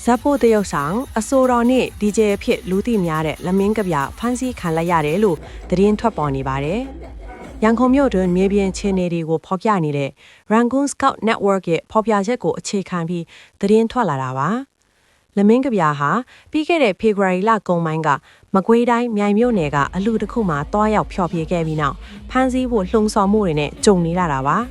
ဇက်ဖို့တရုတ်ဆောင်အဆိုတော်နဲ့ DJ အဖြစ်လူသိများတဲ့လမင်းကဗျာဖမ်းဆီးခံလိုက်ရတယ်လို့သတင်းထွက်ပေါ်နေပါတယ်။ရန်ကုန်မြို့တွင်မြေပြင်ခြေနေတွေကိုဖော်ပြနေတဲ့ Rangoon Scout Network ရဲ့ဖော်ပြချက်ကိုအခြေခံပြီးသတင်းထွက်လာတာပါ။လမင်းကဗျာဟာပြီးခဲ့တဲ့ဖေဖော်ဝါရီလကုန်ပိုင်းကမကွေးတိုင်းမြိုင်မြို့နယ်ကအလူတစ်ခုမှာတွားရောက်ဖျော်ဖြေခဲ့ပြီးနောက်ဖမ်းဆီးဖို့လှုံ့ဆော်မှုတွေနဲ့ကြုံနေရတာပါ။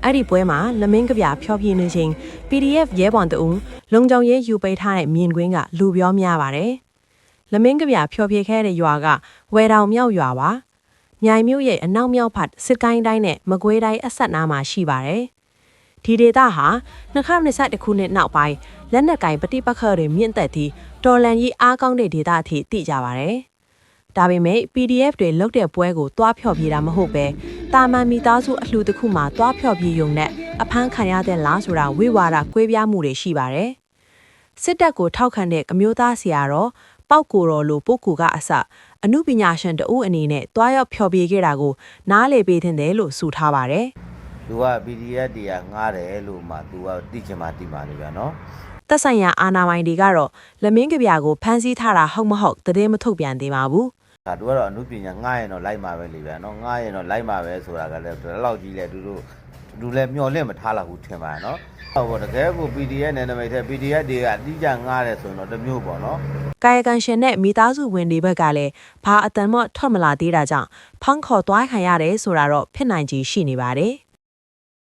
အဲ့ဒီပွဲမှာလမင်းကဗျာဖျော်ဖြေနေချိန် PDF ရဲဘော်တဦးလုံခြုံရေးယူပေးထားတဲ့မြင်ကွင်းကလူပြောများပါတယ်။လမင်းကဗျာဖျော်ဖြေခဲ့တဲ့ရွာကဝယ်တောင်မြောက်ရွာပါ။မြိုင်မြို့ရဲ့အနောက်မြောက်ဖက်စစ်ကိုင်းတိုင်းနဲ့မကွေးတိုင်းအဆက်နားမှာရှိပါတယ်။ဒီဒေသဟာ2021ခုနှစ်နောက်ပိုင်းလက်နက်ကင်ပဋိပက္ခတွေမြင့်တက်ပြီးတော်လန်ကြီးအားကောင်းတဲ့ဒေသအထိသိကြပါတယ်။ဒါပေမဲ့ PDF တွေလုတ်တဲ့ပွဲကိုတွားဖျော်ဖြေတာမဟုတ်ပဲတာမန်မိသားစုအလှူတစ်ခုမှာတွားဖျော်ဖြေရုံနဲ့အဖမ်းခံရတဲ့လားဆိုတာဝိဝါဒကွဲပြားမှုတွေရှိပါတယ်။စစ်တပ်ကိုထောက်ခံတဲ့ကမျိုးသားဆရာတော်ပောက်ကိုတော်လိုပုဂ္ဂိုလ်ကအစအမှုပညာရှင်တဦးအနေနဲ့တွားရောက်ဖျော်ဖြေခဲ့တာကိုနားလေပေးတင်တယ်လို့ဆိုထားပါတယ်။သူက PDF တွေကငားတယ်လို့မှသူကသိချင်မှသိပါလိမ့်ဗျာနော်။သက်ဆိုင်ရာအာဏာပိုင်တွေကတော့လမင်းကဗျာကိုဖမ်းဆီးထားတာဟုတ်မဟုတ်သတင်းမထုတ်ပြန်သေးပါဘူး။ဒါသူကတော့အမှုပညာငားရင်တော့လိုက်မှာပဲလေဗျာနော်ငားရင်တော့လိုက်မှာပဲဆိုတာကလည်းဒီလောက်ကြီးလေသူလည်းမျော်လင့်မထားလာဘူးထင်ပါနော်။ဟုတ်ပါတကယ်ကို PDF နဲ့နမိတ်ထဲ PDF တွေကအတိအကျငားတယ်ဆိုတော့တမျိုးပေါ့နော်။ကာယကံရှင်နဲ့မိသားစုဝင်တွေဘက်ကလည်းဘာအတန်မှထွက်မလာသေးတာကြောင့်ဖမ်းခေါ်သွားခံရတယ်ဆိုတာတော့ဖြစ်နိုင်ခြေရှိနေပါတယ်။